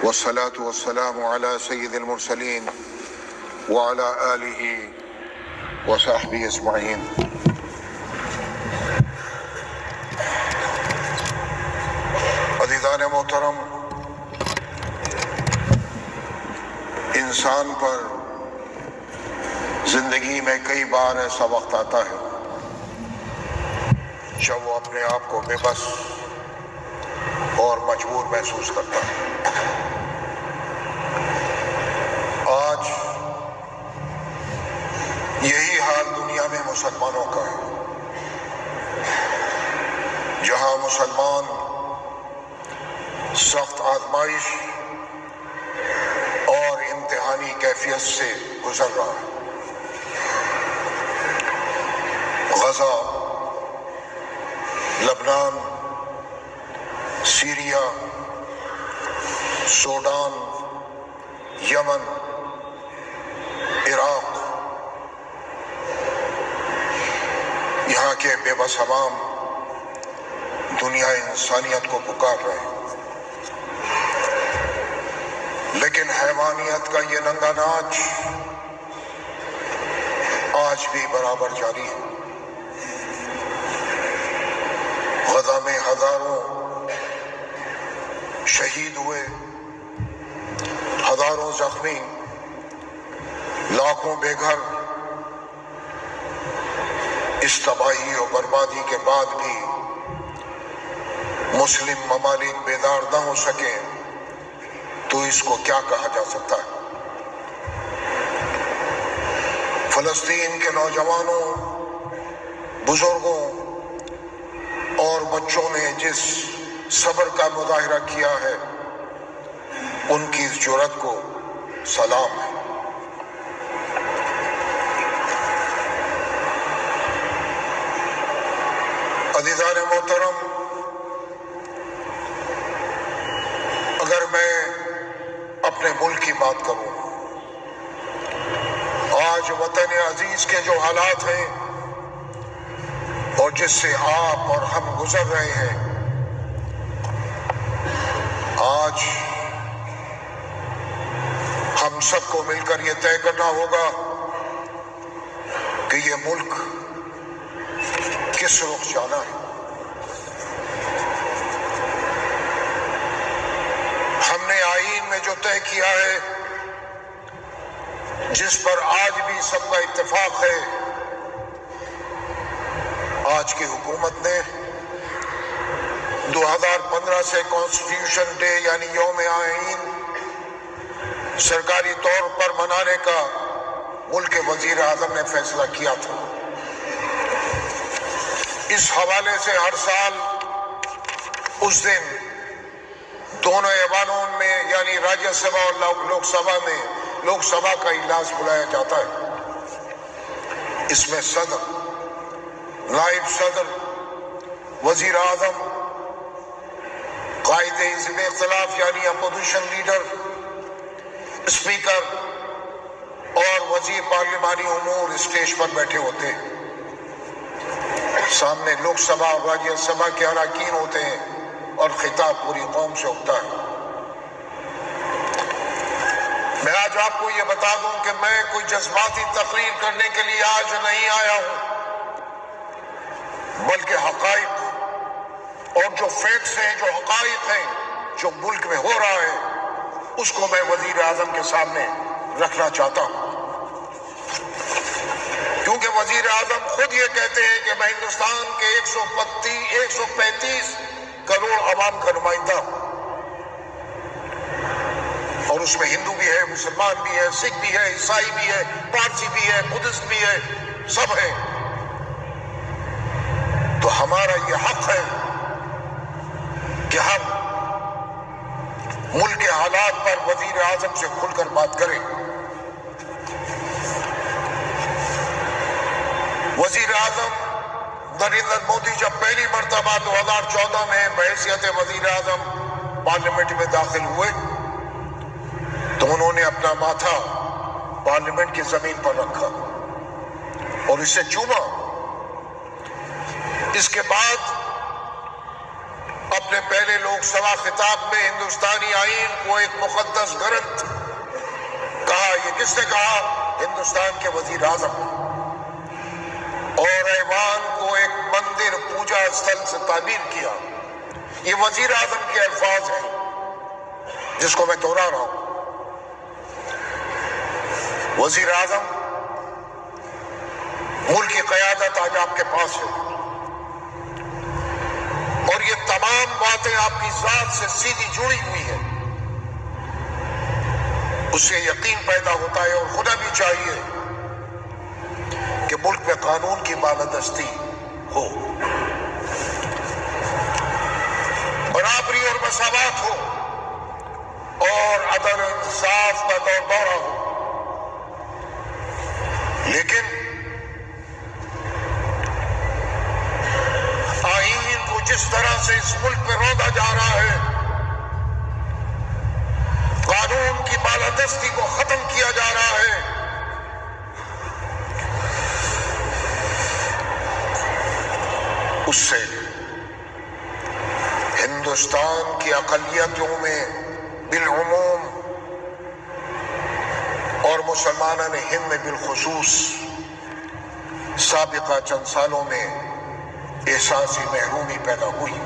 والصلاة والسلام على سيد المرسلين وعلى آله وصحبه أجمعين. عزیزان محترم، انسان پر زندگی میں کئی بار ایسا وقت آتا ہے جب وہ اپنے آپ کو بے بس اور مجبور محسوس کرتا ہے۔ آج یہی حال دنیا میں مسلمانوں کا ہے، جہاں مسلمان سخت آزمائش اور امتحانی کیفیت سے گزر رہا ہے۔ غزہ، لبنان، سیریا، سوڈان، یمن، عراق، یہاں کے بے بس عوام دنیا انسانیت کو پکار رہے ہیں، لیکن حیوانیت کا یہ ننگا ناچ آج بھی برابر جاری ہے۔ غزہ میں ہزاروں شہید ہوئے، ہزاروں زخمی، لاکھوں بے گھر۔ اس تباہی اور بربادی کے بعد بھی مسلم ممالک بیدار نہ ہو سکے تو اس کو کیا کہا جا سکتا ہے؟ فلسطین کے نوجوانوں، بزرگوں اور بچوں نے جس صبر کا مظاہرہ کیا ہے، ان کی اس جرأت کو سلام ہے۔ عزیزان محترم، اگر میں اپنے ملک کی بات کروں، آج وطن عزیز کے جو حالات ہیں اور جس سے آپ اور ہم گزر رہے ہیں، آج ہم سب کو مل کر یہ طے کرنا ہوگا کہ یہ ملک کس رخ جانا ہے۔ ہم نے آئین میں جو طے کیا ہے، جس پر آج بھی سب کا اتفاق ہے، آج کی حکومت نے 2015 سے کانسٹیٹیوشن ڈے یعنی یوم آئین سرکاری طور پر منانے کا ملک کے وزیر اعظم نے فیصلہ کیا تھا۔ اس حوالے سے ہر سال اس دن دونوں ایوانوں میں یعنی راجیہ سبھا اور لوک سبھا میں لوک سبھا کا اجلاس بلایا جاتا ہے۔ اس میں صدر، نائب صدر، وزیر اعظم، قائد حزب اختلاف یعنی اپوزیشن لیڈر، اسپیکر اور وزیر پارلیمانی امور اسٹیج پر بیٹھے ہوتے ہیں۔ سامنے لوک سبھا اور راجیہ سبھا کے اراکین ہوتے ہیں اور خطاب پوری قوم سے ہوتا ہے۔ میں آج آپ کو یہ بتا دوں کہ میں کوئی جذباتی تقریر کرنے کے لیے آج نہیں آیا ہوں، بلکہ حقائق اور جو فیکٹس ہیں، جو حقائق ہیں، جو ملک میں ہو رہا ہے، اس کو میں وزیر اعظم کے سامنے رکھنا چاہتا ہوں، کیونکہ وزیر اعظم خود یہ کہتے ہیں کہ میں ہندوستان کے 135 کروڑ عوام کا نمائندہ ہوں، اور اس میں ہندو بھی ہے، مسلمان بھی ہے، سکھ بھی ہے، عیسائی بھی ہے، پارسی بھی ہے، بدھسٹ بھی ہے، سب ہیں۔ تو ہمارا یہ حق ہے کہ ہم ملک کے حالات پر وزیر اعظم سے کھل کر بات کریں۔ وزیر اعظم نریندر مودی جب پہلی مرتبہ 2014 میں بحیثیت وزیر اعظم پارلیمنٹ میں داخل ہوئے تو انہوں نے اپنا ماتھا پارلیمنٹ کی زمین پر رکھا اور اسے چوما۔ اس کے بعد اپنے پہلے لوک سبھا خطاب میں ہندوستانی آئین کو ایک مقدس گرنتھ کہا. یہ کس نے کہا؟ ہندوستان کے وزیر اعظم. اور ایوان کو ایک مندر پوجا استھل سے تعبیر کیا. یہ وزیر اعظم کے الفاظ ہیں جس کو میں دوہرا رہا ہوں. وزیر اعظم، ملک کی قیادت آج آپ کے پاس ہے اور یہ تمام باتیں آپ کی ذات سے سیدھی جڑی ہوئی ہیں. اس سے یقین پیدا ہوتا ہے اور خدا بھی چاہیے کہ ملک میں قانون کی بالادستی ہو، برابری اور مساوات ہو اور عدل و انصاف کا دورہ ہو. لیکن آئین کو جس طرح سے اس ملک میں روندا جا رہا ہے، قانون کی بالادستی کو ختم کیا جا رہا ہے، اس سے ہندوستان کی اقلیتوں میں بالعموم اور مسلمانان ہند میں بالخصوص سابقہ چند سالوں میں احساسی محرومی پیدا ہوئی.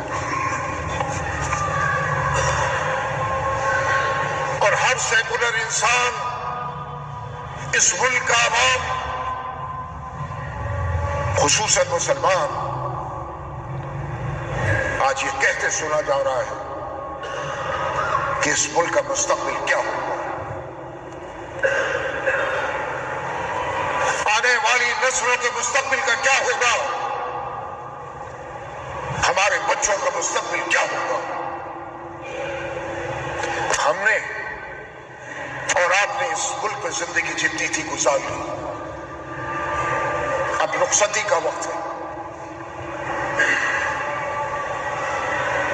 اور ہر سیکولر انسان، اس ملک کا عوام، خصوصاً مسلمان، آج یہ کہتے سنا جا رہا ہے کہ اس ملک کا مستقبل کیا ہوگا، آنے والی نسلوں کے مستقبل کا کیا ہوگا، ہمارے بچوں کا مستقبل کیا ہوگا. ہم نے اور آپ نے اس ملک میں زندگی جتنی تھی گزار لی. اب رخصتی کا وقت ہے.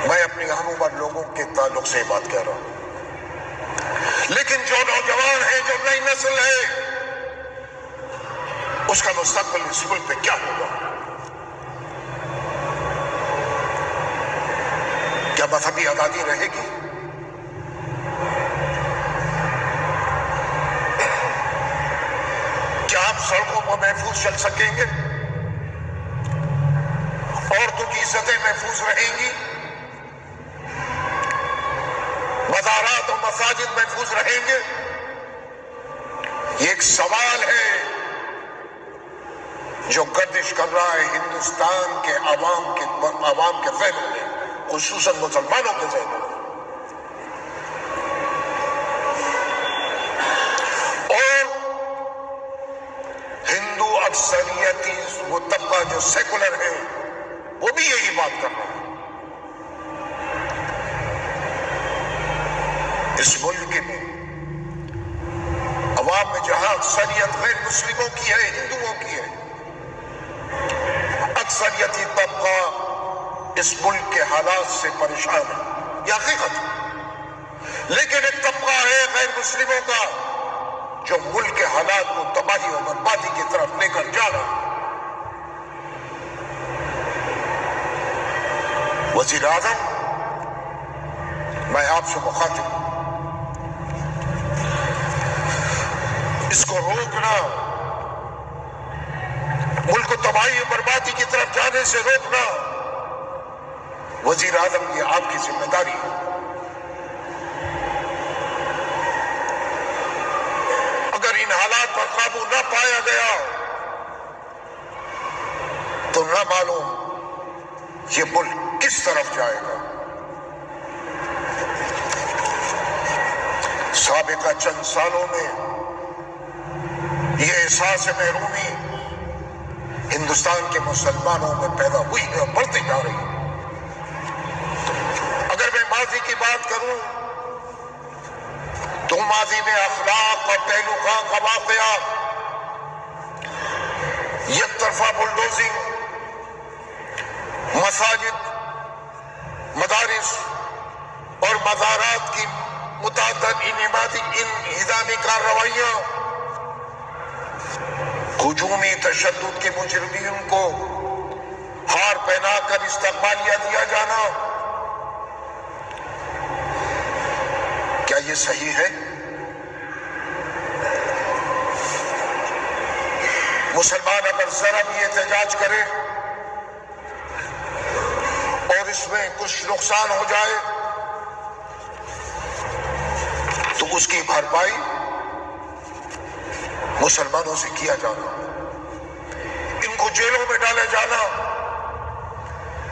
میں اپنی ہمعمر لوگوں کے تعلق سے بات کہہ رہا ہوں، لیکن جو نوجوان ہیں، جو نئی نسل ہے، اس کا مستقبل اس ملک پہ کیا ہوگا؟ کیا مذہبی آزادی رہے گی؟ کیا ہم سڑکوں پر محفوظ چل سکیں گے؟ عورتوں کی عزتیں محفوظ رہیں گی؟ مزارات اور مساجد محفوظ رہیں گے؟ یہ ایک سوال ہے جو گردش کر رہا ہے ہندوستان کے عوام کے ذہنوں میں، خصوصاً مسلمانوں کے ذہنوں میں. اور ہندو اکثریتی وہ طبقہ جو سیکولر ہے، وہ بھی یہی بات کر رہا ہے. اس ملک میں عوام میں جہاں اکثریت غیر مسلموں کی ہے، ہندوؤں کی ہے، اکثریتی طبقہ اس ملک کے حالات سے پریشان ہے. یہ حقیقت ہے. لیکن ایک طبقہ ہے غیر مسلموں کا جو ملک کے حالات کو تباہی اور بربادی کی طرف لے کر جا رہا ہے. وزیر اعظم، میں آپ سے مخاطب ہوں، اس کو روکنا، ملک کو تباہی اور بربادی کی طرف جانے سے روکنا، وزیر اعظم یہ آپ کی ذمہ داری ہے. اگر ان حالات پر قابو نہ پایا گیا تو نہ معلوم یہ ملک کس طرف جائے گا. سابقہ چند سالوں میں یہ احساس محرومی ہندوستان کے مسلمانوں میں پیدا ہوئی ہے اور بڑھتی جا رہی ہے. اگر میں ماضی کی بات کروں تو ماضی میں اخلاق اور پہلو خاں کا واقعہ، یک طرفہ بلڈوزنگ، مساجد، مدارس اور مزارات کی متعدد انہدامی کارروائیاں، ہجومی تشدد کے مجرمین کو ہار پہنا کر استقبالیہ دیا جانا، یہ صحیح ہے؟ مسلمان اگر ذرا بھی احتجاج کرے اور اس میں کچھ نقصان ہو جائے تو اس کی بھرپائی مسلمانوں سے کیا جانا، ان کو جیلوں میں ڈالے جانا،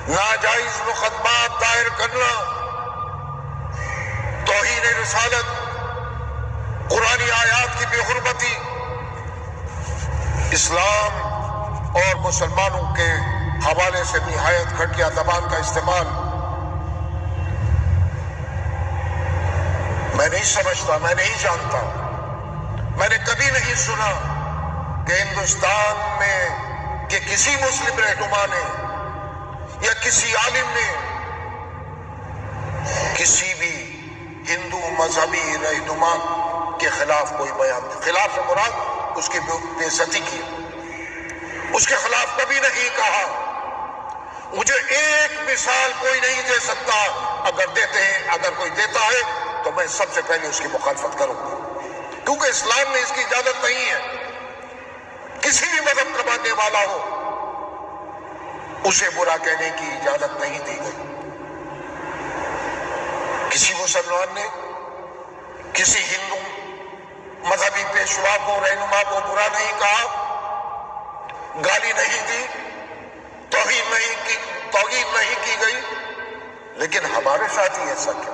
ناجائز مقدمات دائر کرنا، توہین رسالت، قرآنی آیات کی بے حرمتی، اسلام اور مسلمانوں کے حوالے سے نہایت گھٹیا زبان کا استعمال میں نہیں سمجھتا، میں نہیں جانتا، میں نے کبھی نہیں سنا کہ ہندوستان میں کہ کسی مسلم رہنما نے یا کسی عالم نے کسی بھی ہندو مذہبی رہنما کے خلاف کوئی بیان دیا، خلاف سے مراد اس کی بے عزتی کی، اس کے خلاف کبھی نہیں کہا۔ مجھے ایک مثال کوئی نہیں دے سکتا، اگر دیتے ہیں، اگر کوئی دیتا ہے تو میں سب سے پہلے اس کی مخالفت کروں گا، کیونکہ اسلام میں اس کی اجازت نہیں ہے۔ کسی بھی مذہب کا ماننے والا ہو اسے برا کہنے کی اجازت نہیں دی گئی۔ کسی مسلمان نے کسی ہندو مذہبی پیشوا کو، رہنما کو برا نہیں کہا، گالی نہیں دی، توہین نہیں کی گئی، لیکن ہمارے ساتھ ہی ایسا کیا؟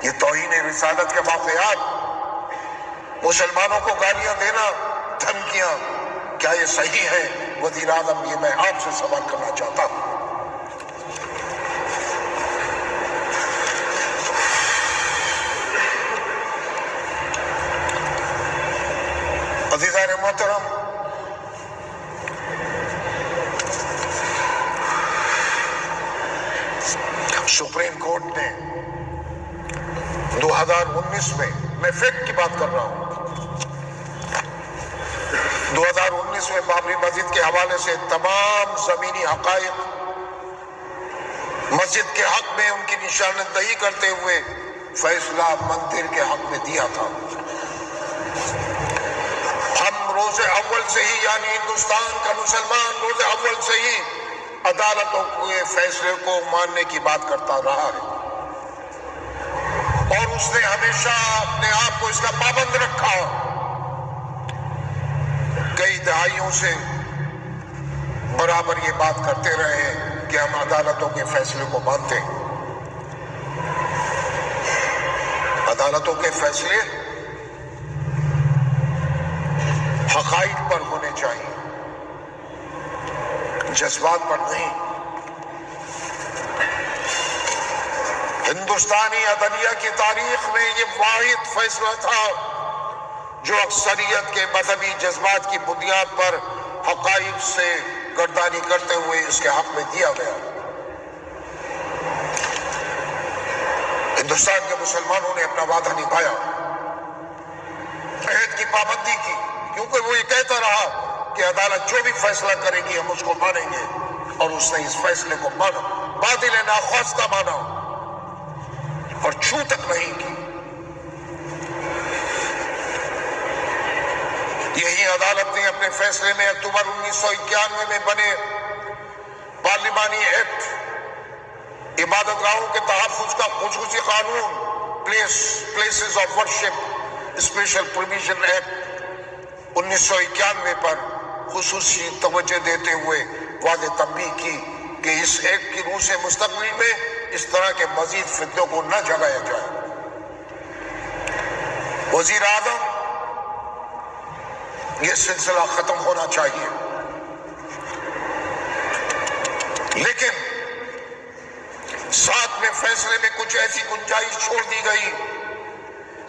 یہ توہین رسالت کے واقعات، مسلمانوں کو گالیاں دینا، دھمکیاں، کیا یہ صحیح ہے؟ وزیر اعظم، یہ میں آپ سے سوال کرنا چاہتا ہوں۔ عزیزان محترم، سپریم کورٹ نے 2019 میں فیکٹ کی بات کر رہا ہوں، 2019 میں بابری مسجد کے حوالے سے تمام زمینی حقائق مسجد کے حق میں ان کی نشاندہی کرتے ہوئے فیصلہ مندر کے حق میں دیا تھا۔ ہم روز اول سے ہی، یعنی ہندوستان کا مسلمان روز اول سے ہی عدالتوں کے فیصلے کو ماننے کی بات کرتا رہا ہے، اور اس نے ہمیشہ اپنے آپ کو اس کا پابند رکھا۔ کئی دہائیوں سے برابر یہ بات کرتے رہے کہ ہم عدالتوں کے فیصلے کو مانتے ہیں۔ عدالتوں کے فیصلے حقائق پر ہونے چاہیے، جذبات پر نہیں۔ ہندوستانی عدلیہ کی تاریخ میں یہ واحد فیصلہ تھا جو اکثریت کے مذہبی جذبات کی بنیاد پر حقائق سے گردانی کرتے ہوئے اس کے حق میں دیا گیا۔ ہندوستان کے مسلمانوں نے اپنا وعدہ نبھایا، عہد کی پابندی کی، کیونکہ وہ یہ کہتا رہا کہ عدالت جو بھی فیصلہ کرے گی ہم اس کو مانیں گے، اور اس نے اس فیصلے کو مانا، باطل ناخواستہ مانا اور چھو تک نہیں کی۔ یہی عدالت نے اپنے فیصلے میں اکتوبر 1991 میں بنے پارلیمانی ایکٹ، عبادت گاہوں کے تحفظ کا خصوصی قانون، places of worship special provision act 1991 پر خصوصی توجہ دیتے ہوئے واضح تنبیہ کی کہ اس ایکٹ کی روح سے مستقبل میں اس طرح کے مزید فتنوں کو نہ جگایا جائے۔ وزیر اعظم، یہ سلسلہ ختم ہونا چاہیے، لیکن ساتھ میں فیصلے میں کچھ ایسی گنجائش چھوڑ دی گئی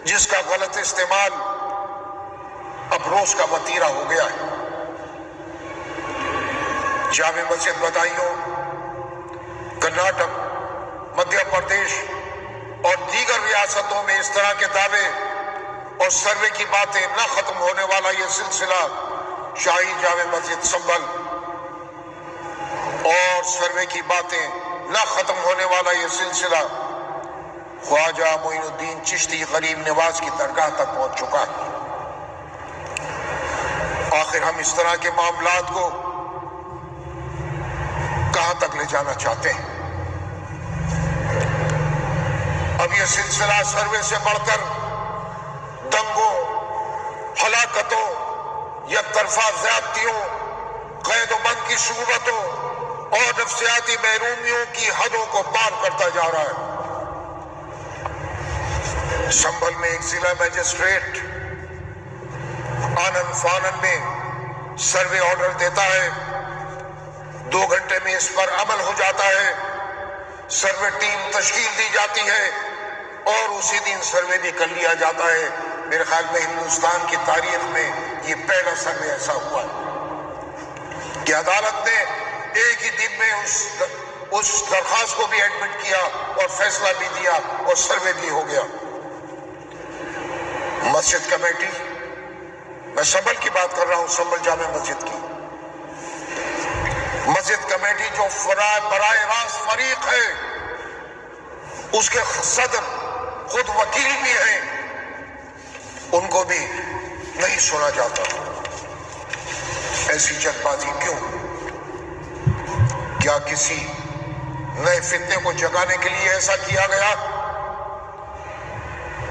جس کا غلط استعمال اب روز کا وتیرہ ہو گیا ہے۔ جامع مسجد بدایوں، کرناٹک، مدھیہ پردیش اور دیگر ریاستوں میں اس طرح کے دعوے اور سروے کی باتیں نہ ختم ہونے والا یہ سلسلہ شاہی جامع مسجد سنبھل اور سروے کی باتیں نہ ختم ہونے والا یہ سلسلہ خواجہ معین الدین چشتی غریب نواز کی درگاہ تک پہنچ چکا ہے۔ آخر ہم اس طرح کے معاملات کو کہاں تک لے جانا چاہتے ہیں؟ اب یہ سلسلہ سروے سے بڑھ کر دنگوں، ہلاکتوں، یک طرفہ زیادتیوں، قید و بند کی صعوبتوں اور نفسیاتی محرومیوں کی حدوں کو پار کرتا جا رہا ہے۔ سنبھل میں ایک ضلع میجسٹریٹ آنن فانن میں سروے آرڈر دیتا ہے، 2 گھنٹے میں اس پر عمل ہو جاتا ہے، سروے ٹیم تشکیل دی جاتی ہے اور اسی دن سروے بھی کر لیا جاتا ہے۔ میرے خیال میں ہندوستان کی تاریخ میں یہ پہلا سروے ایسا ہوا ہے کہ عدالت نے ایک ہی دن میں اس درخواست کو بھی ایڈمٹ کیا اور فیصلہ بھی دیا اور سروے بھی ہو گیا۔ مسجد کمیٹی، میں سنبھل کی بات کر رہا ہوں، سنبھل جامع مسجد کی مسجد کمیٹی جو براہ راست فریق ہے، اس کے صدر خود وکیل بھی ہیں، ان کو بھی نہیں سنا جاتا۔ ایسی جلد بازی کیوں؟ کیا کسی نئے فتنے کو جگانے کے لیے ایسا کیا گیا؟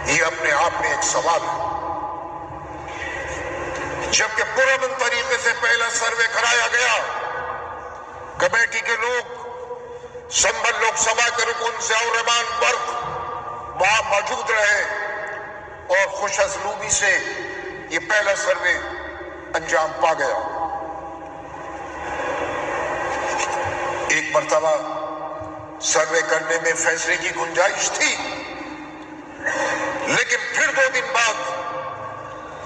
یہ اپنے آپ میں ایک سوال ہے۔ جبکہ پرامن طریقے سے پہلا سروے کرایا گیا، کمیٹی کے لوگ، سنبھل لوک سبھا کے رکن ضیاء الرحمان برق وہاں موجود رہے اور خوش اسلوبی سے یہ پہلا سروے انجام پا گیا۔ ایک مرتبہ سروے کرنے میں فیصلے کی گنجائش تھی، لیکن پھر 2 دن بعد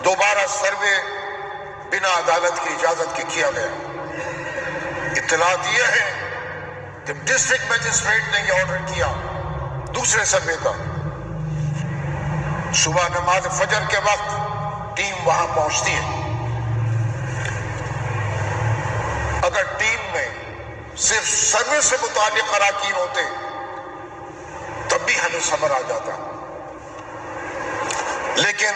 دوبارہ سروے بنا عدالت کی اجازت کے کیا گیا۔ اطلاعات یہ ہے کہ ڈسٹرکٹ میجسٹریٹ نے یہ آرڈر کیا دوسرے سروے کا۔ صبح نماز فجر کے وقت ٹیم وہاں پہنچتی ہے۔ اگر ٹیم میں صرف سروے سے متعلق اراکین ہوتے تب بھی ہمیں صبر آ جاتا، لیکن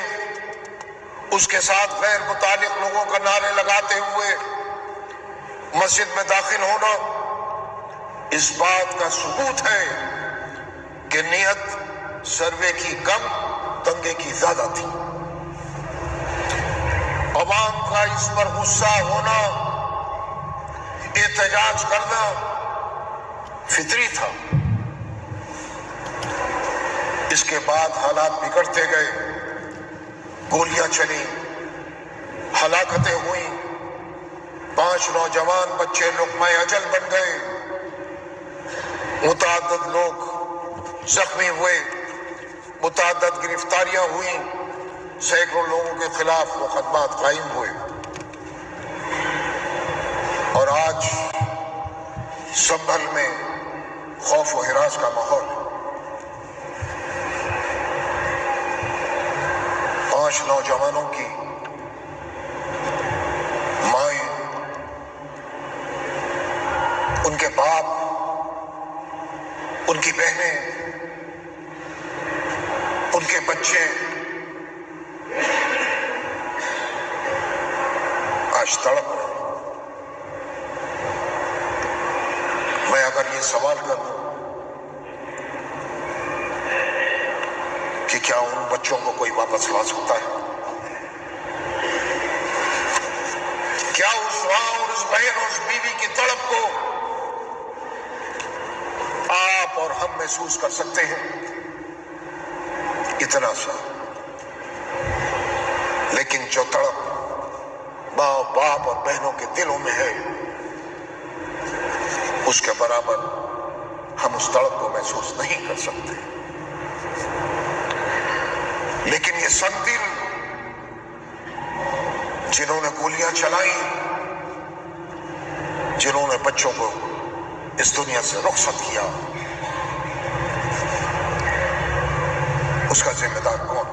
اس کے ساتھ غیر متعلق لوگوں کا نعرے لگاتے ہوئے مسجد میں داخل ہونا اس بات کا ثبوت ہے کہ نیت سروے کی کم، دنگے کی زیادہ تھی۔ عوام کا اس پر غصہ ہونا، احتجاج کرنا فطری تھا۔ اس کے بعد حالات بگڑتے گئے، گولیاں چلی، ہلاکتیں ہوئیں، 5 نوجوان بچے لقمہ اجل بن گئے، متعدد لوگ زخمی ہوئے، متعدد گرفتاریاں ہوئیں، سینکڑوں لوگوں کے خلاف مقدمات قائم ہوئے، اور آج سنبھل میں خوف و ہراس کا ماحول ہے۔ 5 نوجوانوں کی مائیں، ان کے باپ، ان کی بہنیں، ان کے بچے آج تڑپ رہے ہیں۔ میں اگر یہ سوال کروں کہ کیا ان بچوں کو کوئی واپس لا سکتا ہے؟ کیا اس ماں اور اس بہن اور اس بیوی کی تڑپ کو آپ اور ہم محسوس کر سکتے ہیں؟ اتنا سا، لیکن جو تڑپ ماں باپ اور بہنوں کے دلوں میں ہے، اس کے برابر ہم اس تڑپ کو محسوس نہیں کر سکتے۔ لیکن یہ سنگ دل جنہوں نے گولیاں چلائیں، جنہوں نے بچوں کو اس دنیا سے رخصت کیا، اس کا ذمہ دار کون؟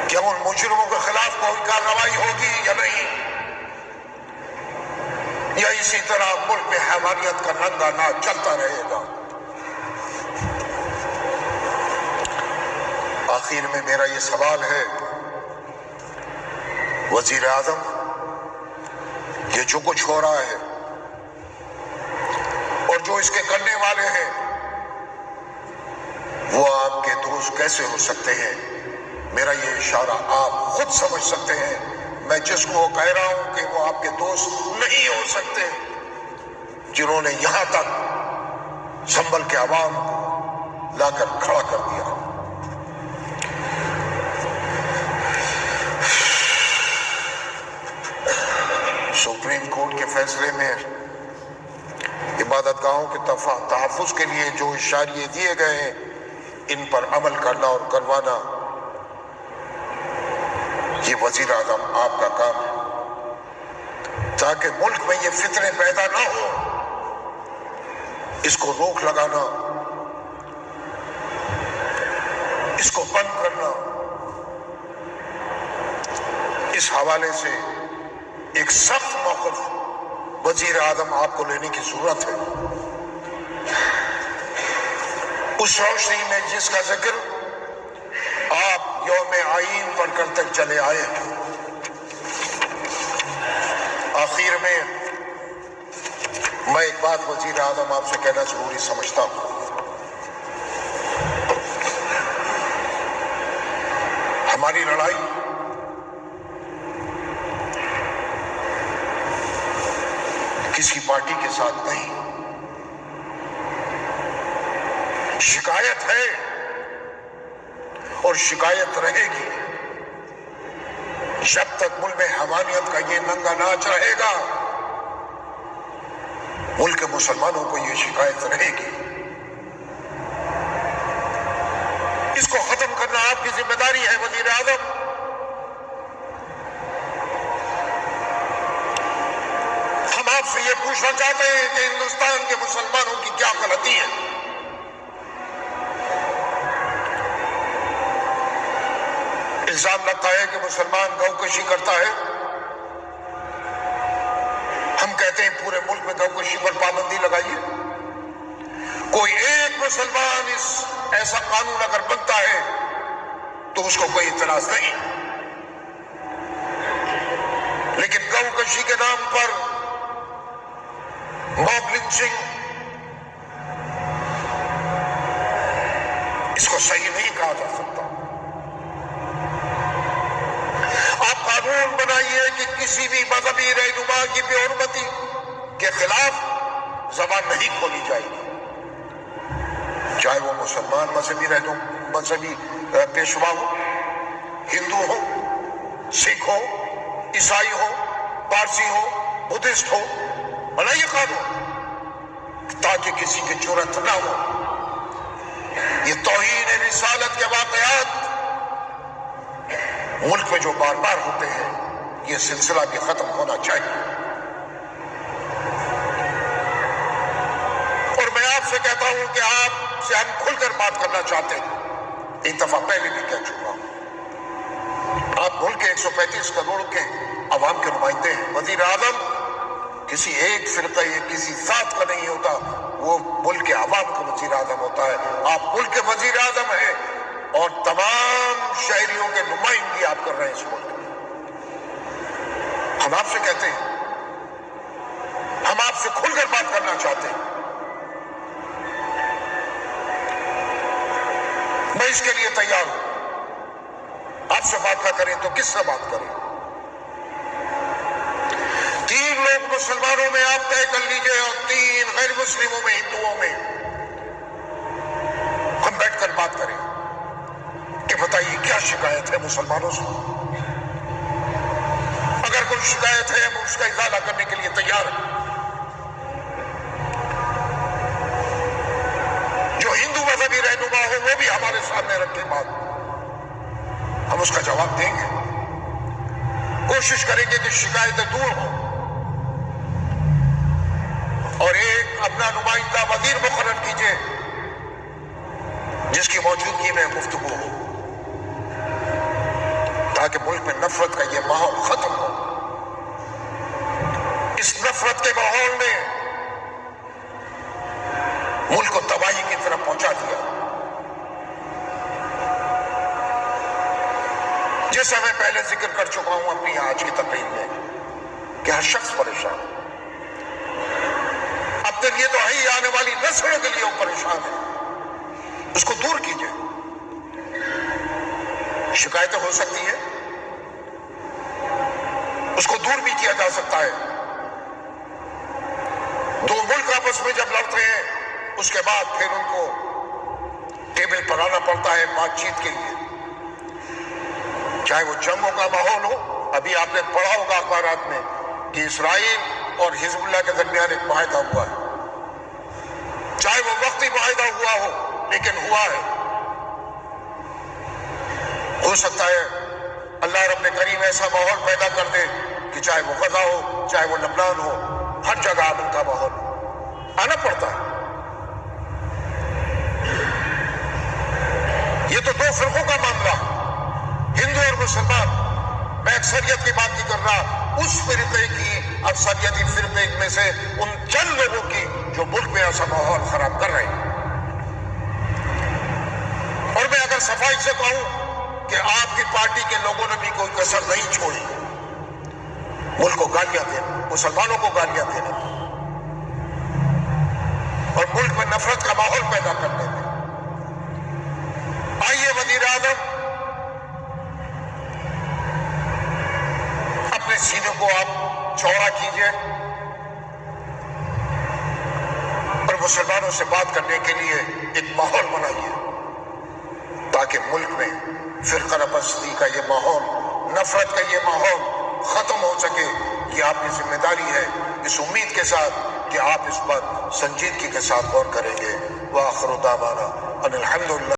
کیا ان مجرموں کے خلاف کوئی کارروائی ہوگی یا نہیں؟ یا اسی طرح ملک میں حیوانیت کا ننگا ناچ چلتا رہے گا؟ آخر میں میرا یہ سوال ہے، وزیر اعظم، یہ جو کچھ ہو رہا ہے اور جو اس کے کرنے والے ہیں، وہ آپ کے دوست کیسے ہو سکتے ہیں؟ میرا یہ اشارہ آپ خود سمجھ سکتے ہیں۔ میں جس کو کہہ رہا ہوں کہ وہ آپ کے دوست نہیں ہو سکتے، جنہوں نے یہاں تک سنبھل کے عوام کو لا کر کھڑا کر دیا۔ سپریم کورٹ کے فیصلے میں عبادت گاہوں کے تحفظ کے لیے جو اشاریے دیے گئے ہیں، ان پر عمل کرنا اور کروانا، یہ وزیر اعظم آپ کا کام ہے، تاکہ ملک میں یہ فتنے پیدا نہ ہو۔ اس کو روک لگانا، اس کو بند کرنا، اس حوالے سے ایک سخت موقف وزیر اعظم آپ کو لینے کی ضرورت ہے۔ اس روشنی میں جس کا ذکر آپ یوم آئین پر کرتے چلے آئے ہیں، آخر میں ایک بات وزیر اعظم آپ سے کہنا ضروری سمجھتا ہوں۔ ہماری لڑائی کسی پارٹی کے ساتھ نہیں، شکایت ہے اور شکایت رہے گی۔ جب تک ملک میں حیوانیت کا یہ ننگا ناچ رہے گا، ملک کے مسلمانوں کو یہ شکایت رہے گی۔ اس کو ختم کرنا آپ کی ذمہ داری ہے وزیر اعظم۔ ہم آپ سے یہ پوچھنا چاہتے ہیں کہ ہندوستان کے مسلمانوں کی کیا غلطی ہے؟ الزام لگتا ہے کہ مسلمان گو کشی کرتا ہے۔ ہم کہتے ہیں پورے ملک میں گو کشی پر پابندی لگائیے۔ کوئی ایک مسلمان ایسا قانون اگر بنتا ہے تو اس کو کوئی اعتراض نہیں، لیکن گو کشی کے نام پر موب لنچنگ، اس کو صحیح نہیں کہا جا سکتا۔ آپ قانون بنائیے کہ کسی بھی مذہبی رہنما کی بے حرمتی کے خلاف زبان نہیں کھولی جائے گی، چاہے وہ مسلمان مذہبی پیشوا ہو، ہندو ہو، سکھ ہو، عیسائی ہو، پارسی ہو، بدھسٹ ہو۔ بنائیے قانون تاکہ کسی کی جرأت نہ ہو۔ یہ توہین رسالت کے واقعات ملک میں جو بار بار ہوتے ہیں، یہ سلسلہ بھی ختم ہونا چاہیے۔ اور میں آپ سے کہتا ہوں کہ آپ سے ہم کھل کر بات کرنا چاہتے ہیں، ایک دفعہ پہلے بھی کہہ چکا ہوں۔ آپ ملک کے 135 کروڑ کے عوام کے نمائندے ہیں۔ وزیر اعظم کسی ایک فرقہ یا کسی ذات کا نہیں ہوتا، وہ ملک کے عوام کا وزیر اعظم ہوتا ہے۔ آپ ملک کے وزیر اعظم ہیں اور تمام شہریوں کے نمائندگی آپ کر رہے ہیں اس ملک میں۔ ہم آپ سے کہتے ہیں، ہم آپ سے کھل کر بات کرنا چاہتے ہیں۔ میں اس کے لیے تیار ہوں۔ آپ سے بات نہ کریں تو کس سے بات کریں؟ 3 لوگ مسلمانوں میں آپ طے کر لیجئے اور 3 غیر مسلموں میں، ہندوؤں میں ہم بیٹھ کر بات کریں کہ بتائیے کیا شکایت ہے مسلمانوں سے۔ اگر کوئی شکایت ہے ہم اس کا ازالہ کرنے کے لیے تیار ہیں۔ جو ہندو مذہبی رہنما ہو وہ بھی ہمارے سامنے رکھ کے بات، ہم اس کا جواب دیں گے۔ کوشش کریں گے کہ شکایتیں دور ہوں اور ایک اپنا نمائندہ وزیر مقرر کیجئے جس کی موجودگی میں گفتگو ہو، تاکہ ملک میں نفرت کا یہ ماحول ختم ہو۔ اس نفرت کے ماحول نے ملک کو تباہی کی طرف پہنچا دیا. جیسا میں پہلے ذکر کر چکا ہوں اپنی آج کی تقریر میں کہ ہر شخص پریشان ہے. اپنے لیے تو ہی آنے والی نسلوں کے لیے وہ پریشان ہے. اس کو دور کیجئے. شکایتیں ہو سکتی ہیں, اس کو دور بھی کیا جا سکتا ہے. دو ملک آپس میں جب لڑتے ہیں اس کے بعد پھر ان کو ٹیبل پر آنا پڑتا ہے بات چیت کے لیے. چاہے وہ جنگوں کا ماحول ہو, ابھی آپ نے پڑھا ہوگا اخبارات میں کہ اسرائیل اور حزب اللہ کے درمیان ایک معاہدہ ہوا ہے. چاہے وہ وقتی معاہدہ ہوا ہو لیکن ہوا ہے. ہو سکتا ہے اللہ رب کریم ایسا ماحول پیدا کر دے کہ چاہے وہ غزہ ہو, چاہے وہ لبنان ہو, ہر جگہ امن کا ماحول آنا پڑتا ہے. یہ تو دو فرقوں کا معاملہ, ہندو اور مسلمان. میں اکثریت کی بات نہیں کر رہا, اس فرقے کی اکثریتی فرقے میں سے ان چند لوگوں کی جو ملک میں ایسا ماحول خراب کر رہے ہیں. اور میں اگر صفائی سے کہوں کہ آپ کی پارٹی کے لوگوں نے بھی کوئی کسر نہیں چھوڑی ملک کو گالیاں دینا, مسلمانوں کو گالیاں دینا اور ملک میں نفرت کا ماحول پیدا کرنے میں. آئیے وزیر اعظم, اپنے سینے کو آپ چوڑا کیجئے اور مسلمانوں سے بات کرنے کے لیے ایک ماحول بنائیے تاکہ ملک میں فرقہ پرستی کا یہ ماحول, نفرت کا یہ ماحول ختم ہو سکے. یہ آپ کی ذمہ داری ہے, اس امید کے ساتھ کہ آپ اس پر سنجیدگی کے ساتھ غور کریں گے. وآخر دعوانا ان الحمدللہ.